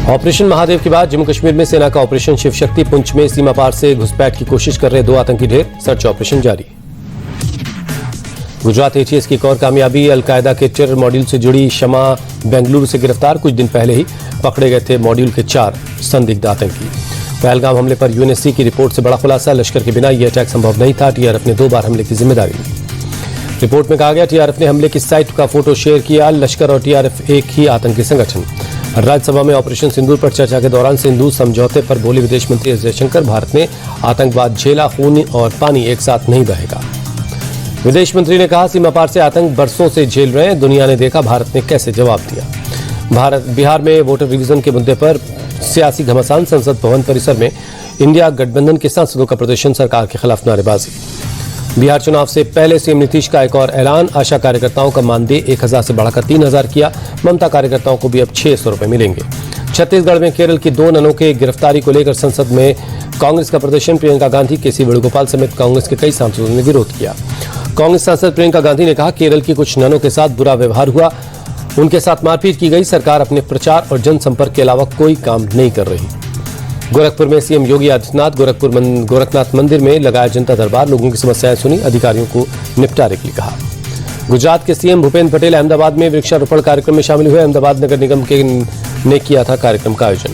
Operation Mahadev के बाद जम्मू कश्मीर में सेना का ऑपरेशन शिव शक्ति। पुंछ में सीमा पार से घुसपैठ की कोशिश कर रहे 2 आतंकी ढेर। सर्च ऑपरेशन जारी। गुजरात एटीएस की एक और कामयाबी। अलकायदा के टेरर मॉड्यूल से जुड़ी शमा बेंगलुरु से गिरफ्तार। कुछ दिन पहले ही पकड़े गए थे मॉड्यूल के 4 संदिग्ध आतंकी। पहलगाम हमले पर यूएनएससी की रिपोर्ट से बड़ा खुलासा। लश्कर के बिना यह अटैक संभव नहीं था। टीआरएफ ने 2 बार हमले की जिम्मेदारी ली। रिपोर्ट में कहा गया टीआरएफ ने हमले की साइट का फोटो शेयर किया। लश्कर और टीआरएफ एक ही आतंकी संगठन। राज्यसभा में ऑपरेशन सिंदूर पर चर्चा के दौरान सिंधु समझौते पर बोले विदेश मंत्री एस जयशंकर, भारत ने आतंकवाद झेला, खून और पानी एक साथ नहीं बहेगा। विदेश मंत्री ने कहा, सीमा पार से आतंक बरसों से झेल रहे हैं, दुनिया ने देखा भारत ने कैसे जवाब दिया। बिहार में वोटर रिवीजन के मुद्दे पर सियासी घमासान। संसद भवन परिसर में इंडिया गठबंधन के सांसदों का प्रदर्शन, सरकार के खिलाफ नारेबाजी। बिहार चुनाव से पहले सीएम नीतीश का एक और ऐलान। आशा कार्यकर्ताओं का मानदेय 1000 से बढ़ाकर 3000 किया। ममता कार्यकर्ताओं को भी अब 600 रुपए मिलेंगे। छत्तीसगढ़ में केरल की 2 ननों के गिरफ्तारी को लेकर संसद में कांग्रेस का प्रदर्शन। प्रियंका गांधी, केसी वेणुगोपाल समेत कांग्रेस के कई सांसदों ने विरोध किया। कांग्रेस सांसद प्रियंका गांधी ने कहा, केरल की कुछ ननों के साथ बुरा व्यवहार हुआ, उनके साथ मारपीट की गई। सरकार अपने प्रचार और जनसंपर्क के अलावा कोई काम नहीं कर रही। गोरखपुर में सीएम योगी आदित्यनाथ गोरखनाथ मंदिर में लगाया जनता दरबार। लोगों की समस्याएं सुनी, अधिकारियों को निपटारे के लिए कहा। गुजरात के सीएम भूपेन्द्र पटेल अहमदाबाद में वृक्षारोपण कार्यक्रम में शामिल हुए। अहमदाबाद नगर निगम ने किया था कार्यक्रम का आयोजन।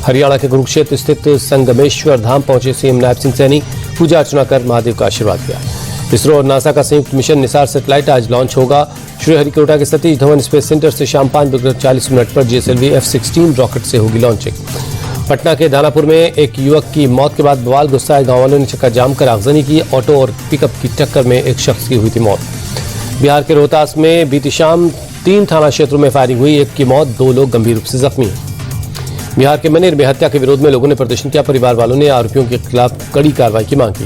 हरियाणा के कुरुक्षेत्र स्थित संगमेश्वर धाम पहुंचे सीएम नायब सिंह सैनी। पूजा अर्चना कर महादेव का आशीर्वाद लिया। इसरो और नासा का संयुक्त मिशन निसार सैटेलाइट आज लॉन्च होगा। श्रीहरिकोटा के सतीश धवन स्पेस सेंटर से शाम 5:40 पर जीएसएलवी F-16 रॉकेट से होगी लॉन्चिंग। पटना के दानापुर में एक युवक की मौत के बाद बवाल। गुस्साए गांव वालों ने चक्का जाम कर आगजनी की। ऑटो और पिकअप की टक्कर में एक शख्स की हुई थी मौत। बिहार के रोहतास में बीती शाम 3 थाना क्षेत्रों में फायरिंग हुई। एक की मौत, 2 लोग गंभीर रूप से जख्मी। बिहार के मनेर में हत्या के विरोध में लोगों ने प्रदर्शन किया। परिवार वालों ने आरोपियों के खिलाफ कड़ी कार्रवाई की मांग की।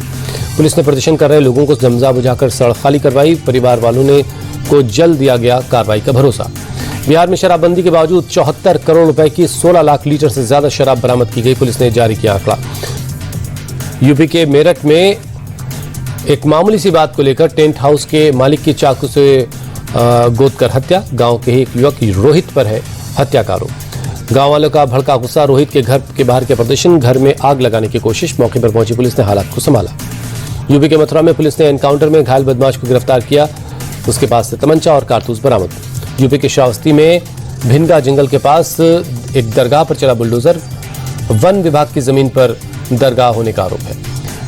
पुलिस ने प्रदर्शन कर रहे लोगों को जमजा बुझाकर सड़क खाली करवाई। परिवार वालों ने को जल्द दिया गया कार्रवाई का भरोसा। बिहार में शराबबंदी के बावजूद 74 करोड़ रुपए की 16 लाख लीटर से ज्यादा शराब बरामद की गई। पुलिस ने जारी किया आंकड़ा। यूपी के मेरठ में एक मामूली सी बात को लेकर टेंट हाउस के मालिक की चाकू से गोद कर हत्या। गांव के एक युवक रोहित पर है हत्या का आरोप। गांव वालों का भड़का गुस्सा। रोहित के घर के बाहर के प्रदर्शन, घर में आग लगाने की कोशिश। मौके पर पहुंची पुलिस ने हालात को संभाला। यूपी के मथुरा में पुलिस ने एनकाउंटर में घायल बदमाश को गिरफ्तार किया। उसके पास से तमंचा और कारतूस बरामद। यूपी के श्रावस्ती में भिनगा जंगल के पास एक दरगाह पर चला बुलडोजर। वन विभाग की जमीन पर दरगाह होने का आरोप है।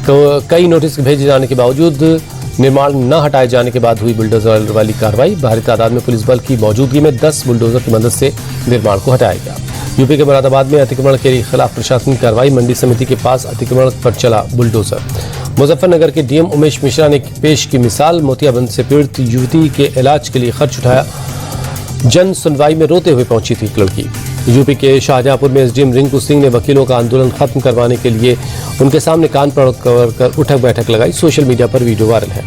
तो कई नोटिस भेजे जाने के बावजूद निर्माण न हटाए जाने के बाद हुई बुलडोजर वाली कार्रवाई। भारी तादाद में पुलिस बल की मौजूदगी में 10 बुलडोजर की मदद से निर्माण को हटाया गया। यूपी के मुरादाबाद में अतिक्रमण के खिलाफ प्रशासनिक कार्रवाई। मंडी समिति के पास अतिक्रमण पर चला बुलडोजर। मुजफ्फरनगर के डीएम उमेश मिश्रा ने पेश की मिसाल। मोतियाबंद से पीड़ित युवती के इलाज के लिए खर्च उठाया। जन सुनवाई में रोते हुए पहुंची थी एक लड़की। यूपी के शाहजहांपुर में एसडीएम रिंकू सिंह ने वकीलों का आंदोलन खत्म करवाने के लिए उनके सामने कान पकड़कर उठक बैठक लगाई। सोशल मीडिया पर वीडियो वायरल है।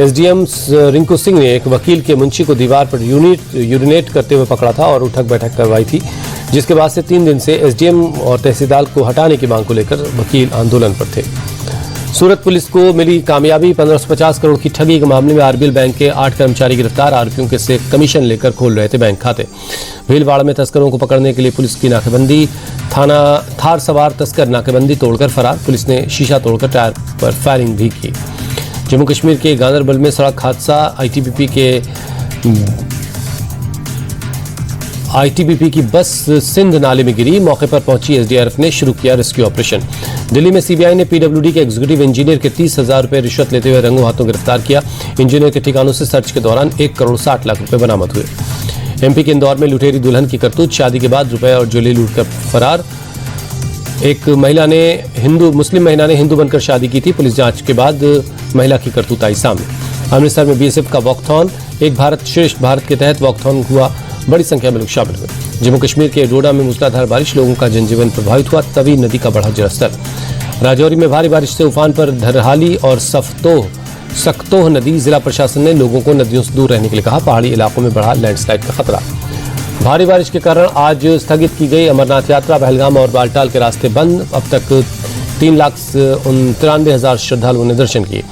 एसडीएम रिंकू सिंह ने एक वकील के मुंशी को दीवार पर यूरिनेट करते हुए पकड़ा था और उठक बैठक करवाई थी, जिसके बाद से 3 दिन से एसडीएम और तहसीलदार को हटाने की मांग को लेकर वकील आंदोलन पर थे। सूरत पुलिस को मिली कामयाबी। 1550 करोड़ की ठगी के मामले में आरबीएल बैंक के 8 कर्मचारी गिरफ्तार। आरोपियों के से कमीशन लेकर खोल रहे थे बैंक खाते। भीलवाड़ा में तस्करों को पकड़ने के लिए पुलिस की नाकेबंदी। थार सवार तस्कर नाकेबंदी तोड़कर फरार। पुलिस ने शीशा तोड़कर टायर पर फायरिंग भी की। जम्मू कश्मीर के गांदरबल में सड़क हादसा। आईटीबीपी की बस सिंध नाले में गिरी। मौके पर पहुंची एसडीआरएफ ने शुरू किया रेस्क्यू ऑपरेशन। दिल्ली में सीबीआई ने पीडब्ल्यूडी के एग्जीक्यूटिव इंजीनियर के 30,000 रुपए रिश्वत लेते हुए रंगों हाथों गिरफ्तार किया। इंजीनियर के ठिकानों से सर्च के दौरान 1 करोड़ 60 लाख रुपए बरामद हुए। एमपी के इंदौर में लुटेरी दुल्हन की करतूत। शादी के बाद रुपए और ज्वेलरी लूटकर फरार। एक मुस्लिम महिला ने हिंदू बनकर शादी की थी। पुलिस जांच के बाद महिला की करतूत आई सामने। अमृतसर में बीएसएफ का वॉकथॉन। एक भारत श्रेष्ठ भारत के तहत वॉकथॉन हुआ। बड़ी संख्या में लोग शामिल हुए। जम्मू कश्मीर के डोडा में मूसलाधार बारिश। लोगों का जनजीवन प्रभावित हुआ। तवी नदी का बढ़ा जलस्तर। राजौरी में भारी बारिश से उफान पर। धरहाली और सक्तोह नदी। जिला प्रशासन ने लोगों को नदियों से दूर रहने के लिए कहा। पहाड़ी इलाकों में बढ़ा लैंडस्लाइड का खतरा। भारी बारिश के कारण आज स्थगित की गई अमरनाथ यात्रा। पहलगाम और बालटाल के रास्ते बंद। अब तक 3,93,000 श्रद्धालुओं ने दर्शन किए।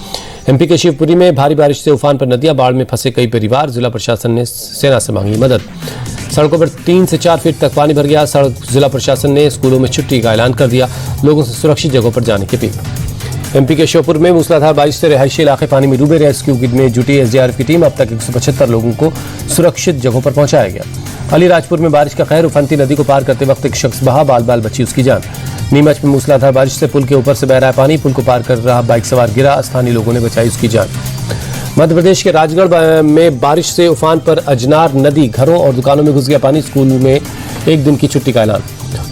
एमपी के शिवपुरी में भारी बारिश से उफान पर नदियां। बाढ़ में फंसे कई परिवार। जिला प्रशासन ने सेना से मांगी मदद। सड़कों पर 3 से 4 फीट तक पानी भर गया। जिला प्रशासन ने स्कूलों में छुट्टी का ऐलान कर दिया। लोगों से सुरक्षित जगहों पर जाने की अपील। एमपी के श्योपुर में मूसलाधार बारिश से रिहायशी इलाके पानी में डूबे। रेस्क्यू में जुटी एसडीआरएफ की टीम। अब तक 175 लोगों को सुरक्षित जगहों पर पहुंचाया गया। अलीराजपुर में बारिश का कहर। उफनती नदी को पार करते वक्त एक शख्स बहा, बाल बाल बची उसकी जान। नीमच में मूसलाधार बारिश से पुल के ऊपर से बह रहा है पानी। पुल को पार कर रहा बाइक सवार गिरा। स्थानीय लोगों ने बचाई उसकी जान। मध्य प्रदेश के राजगढ़ में बारिश से उफान पर अजनार नदी। घरों और दुकानों में घुस गया पानी। स्कूल में एक दिन की छुट्टी का ऐलान।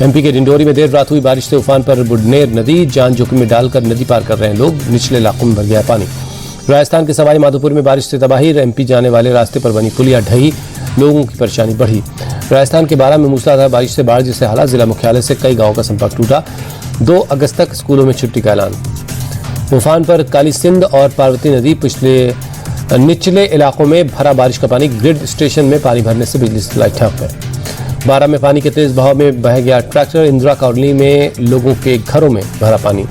एमपी के डिंडोरी में देर रात हुई बारिश से उफान पर बुढ़नेर नदी। जान जोखिम में डालकर नदी पार कर रहे हैं लोग। निचले इलाकों में भर गया पानी। राजस्थान के सवाई माधोपुर में बारिश से तबाही। एमपी जाने वाले रास्ते पर बनी पुलिया ढही। लोगों की परेशानी बढ़ी। राजस्थान के बारां में मूसलाधार बारिश से बाढ़ जैसे हालात। जिला मुख्यालय से कई गांवों का संपर्क टूटा। 2 अगस्त तक स्कूलों में छुट्टी का ऐलान। उफान पर काली सिंध और पार्वती नदी। पिछले निचले इलाकों में भरा बारिश का पानी। ग्रिड स्टेशन में पानी भरने से बिजली सप्लाई ठप है। बारां में पानी के तेज बहाव में बह गया ट्रैक्टर। इंदिरा कॉलोनी में लोगों के घरों में भरा पानी।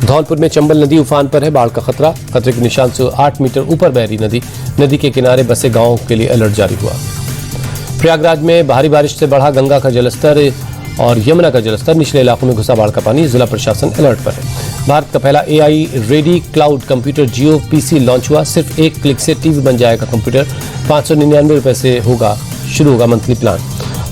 धौलपुर में चंबल नदी उफान पर है। बाढ़ का खतरा। खतरे के निशान से 8 मीटर ऊपर बह रही नदी। नदी के किनारे बसे गांवों के लिए अलर्ट जारी हुआ। प्रयागराज में भारी बारिश से बढ़ा गंगा का जलस्तर और यमुना का जलस्तर। निचले इलाकों में घुसा बाढ़ का पानी। जिला प्रशासन अलर्ट पर है। भारत का पहला एआई रेडी क्लाउड कंप्यूटर जियो पीसी लॉन्च हुआ। सिर्फ एक क्लिक से टीवी बन जाएगा कंप्यूटर। 599 रुपए से शुरू होगा monthly plan.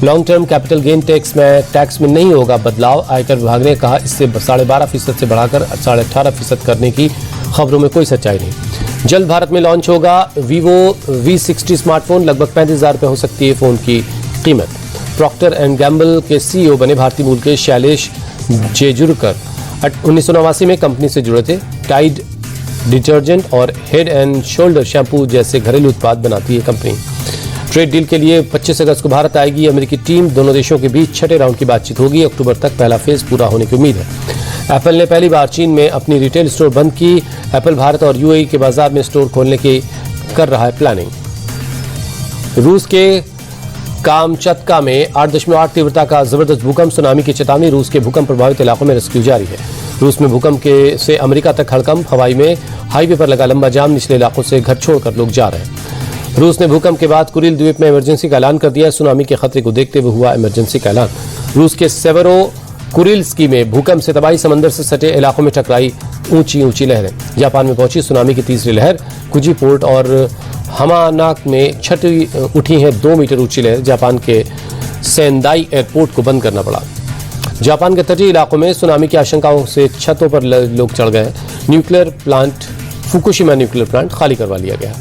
Long term capital gain tax में नहीं होगा बदलाव। आयकर विभाग ने कहा इससे 12.5% से बढ़ाकर 18.5% करने की खबरों में कोई सच्चाई नहीं। जल्द भारत में लॉन्च होगा वीवो V60 स्मार्टफोन। लगभग 35,000 रुपये हो सकती है फोन की कीमत। प्रॉक्टर एंड गैम्बल के सीईओ बने भारतीय मूल के शैलेश जेजुरकर। 1989 में कंपनी से जुड़े थे। टाइड डिटर्जेंट और हेड एंड शोल्डर शैम्पू जैसे घरेलू उत्पाद बनाती है कंपनी। ट्रेड डील के लिए 25 अगस्त को भारत आएगी अमेरिकी टीम। दोनों देशों के बीच छठे राउंड की बातचीत होगी। अक्टूबर तक पहला फेज पूरा होने की उम्मीद है। एप्पल ने पहली बार चीन में अपनी रिटेल स्टोर बंद की। एप्पल भारत और यूएई के बाजार में स्टोर खोलने की कर रहा है प्लानिंग। रूस के कामचत्का में 8.8 तीव्रता का जबरदस्त भूकंप। सुनामी की चेतावनी। रूस के भूकंप प्रभावित इलाकों में रेस्क्यू जारी है। रूस में भूकंप से अमेरिका तक हड़कंप। हवाई में हाईवे पर लगा लंबा जाम। निचले इलाकों से घर छोड़कर लोग जा रहे हैं। रूस ने भूकंप के बाद कुरिल द्वीप में इमरजेंसी का ऐलान कर दिया। सुनामी के खतरे को देखते हुए हुआ इमरजेंसी का ऐलान। रूस के सेवेरो कुरिल्स्की में भूकंप से तबाही। समंदर से सटे इलाकों में टकराई ऊंची ऊंची लहरें। जापान में पहुंची सुनामी की तीसरी लहर। कुजी पोर्ट और हमानाक में छठी उठी है 2 मीटर ऊंची लहर। जापान के सेंदाई एयरपोर्ट को बंद करना पड़ा। जापान के तटीय इलाकों में सुनामी की आशंकाओं से छतों पर लोग चढ़ गए। Nuclear plant Fukushima nuclear plant खाली करवा लिया गया।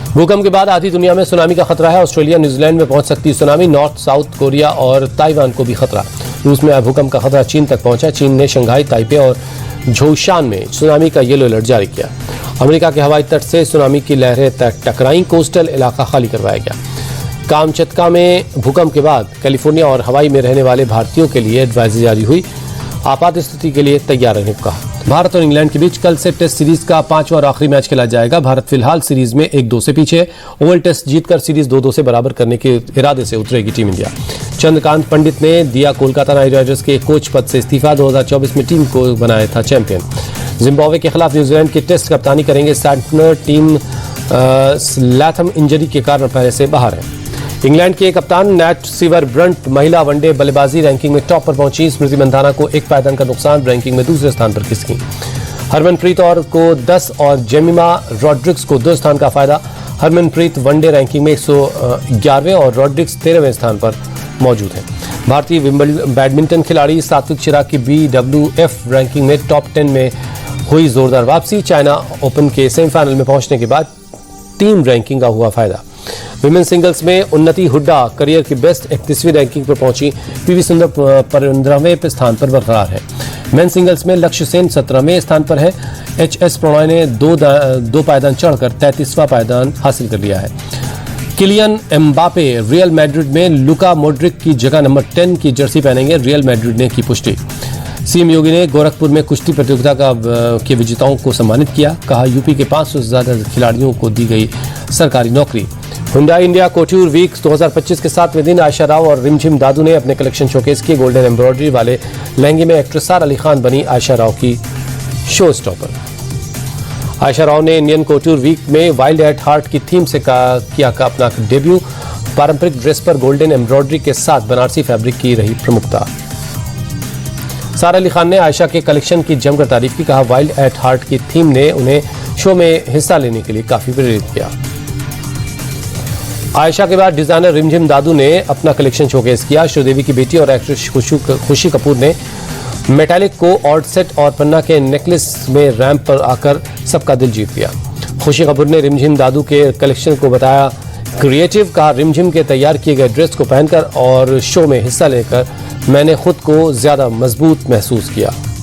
भूकंप के बाद आधी दुनिया में सुनामी का खतरा है। ऑस्ट्रेलिया न्यूजीलैंड में पहुंच सकती है सुनामी। नॉर्थ साउथ कोरिया और ताइवान को भी खतरा। रूस में भूकंप का खतरा चीन तक पहुंचा। चीन ने शंघाई, ताइपे और झोशान में सुनामी का येलो अलर्ट जारी किया। अमेरिका के हवाई तट से सुनामी की लहरें टकराई। कोस्टल इलाका खाली करवाया गया। कामचत्का में भूकंप के बाद कैलिफोर्निया और हवाई में रहने वाले भारतीयों के लिए एडवाइजरी जारी हुई। आपात स्थिति के लिए तैयार रहने को कहा। भारत और इंग्लैंड के बीच कल से टेस्ट सीरीज का 5वां और आखिरी मैच खेला जाएगा। भारत फिलहाल सीरीज में 1-2 से पीछे है। ओवल टेस्ट जीतकर सीरीज 2-2 से बराबर करने के इरादे से उतरेगी टीम इंडिया। चंद्रकांत पंडित ने दिया कोलकाता नाइट राइडर्स के कोच पद से इस्तीफा। 2024 में टीम को बनाया था चैंपियन। जिम्बाब्वे के खिलाफ न्यूजीलैंड की टेस्ट कप्तानी करेंगे सैंटनर। टीम लैथम इंजरी के कारण पहले से बाहर है। इंग्लैंड के कप्तान नैट सीवर ब्रंट महिला वनडे बल्लेबाजी रैंकिंग में टॉप पर पहुंची। स्मृति मंधाना को 1 पायदान का नुकसान। रैंकिंग में दूसरे स्थान पर खिसकी। हरमनप्रीत कौर को 10 और जेमिमा रॉड्रिक्स को 2 स्थान का फायदा। हरमनप्रीत वनडे रैंकिंग में 111वें और रॉड्रिक्स 13वें स्थान पर मौजूद हैं। भारतीय बैडमिंटन खिलाड़ी सात्विक चिराग की BWF रैंकिंग में टॉप 10 में हुई जोरदार वापसी। चाइना ओपन के सेमीफाइनल में पहुंचने के बाद टीम रैंकिंग का हुआ फायदा। विमेन सिंगल्स में उन्नति हुड्डा करियर की बेस्ट 31वीं रैंकिंग पर पहुंची। पीवी सुंदर 15वें स्थान पर बरकरार है। मेन सिंगल्स में लक्ष्य सेन 17वें स्थान पर है। HS प्रणॉय ने 2 पायदान चढ़कर 33वां पायदान हासिल कर लिया है। किलियन एम्बापे रियल मैड्रिड में लुका मोड्रिक की जगह नंबर 10 की जर्सी पहनेंगे। रियल मैड्रिड ने की पुष्टि। सीएम योगी ने गोरखपुर में कुश्ती प्रतियोगिता के विजेताओं को सम्मानित किया। कहा यूपी के 500 से ज्यादा खिलाड़ियों को दी गई सरकारी नौकरी। हुंडई इंडिया कोट्यूर वीक 2025 के 7वें दिन आयशा राव और रिमझिम दादू ने अपने कलेक्शन शोकेस किए। गोल्डन एम्ब्रॉयडरी वाले लहंगे में एक्ट्रेस सारा अली खान बनी आयशा राव की शो स्टॉपर। आयशा राव ने इंडियन कोट्यूर वीक में वाइल्ड एट हार्ट की थीम से किया अपना डेब्यू। पारंपरिक ड्रेस पर गोल्डन एम्ब्रॉयडरी के साथ बनारसी फैब्रिक की रही प्रमुखता। सारा अली खान ने आयशा के कलेक्शन की जमकर तारीफ की, कहा वाइल्ड एट हार्ट की थीम ने उन्हें शो में हिस्सा लेने के लिए काफी प्रेरित किया। आयशा के बाद डिजाइनर रिमझिम दादू ने अपना कलेक्शन शोकेस किया। श्रीदेवी की बेटी और एक्ट्रेस खुशी कपूर ने मेटालिक को ऑर्ड सेट और पन्ना के नेकलेस में रैंप पर आकर सबका दिल जीत लिया। खुशी कपूर ने रिमझिम दादू के कलेक्शन को बताया क्रिएटिव, कहा रिमझिम के तैयार किए गए ड्रेस को पहनकर और शो में हिस्सा लेकर मैंने खुद को ज्यादा मजबूत महसूस किया।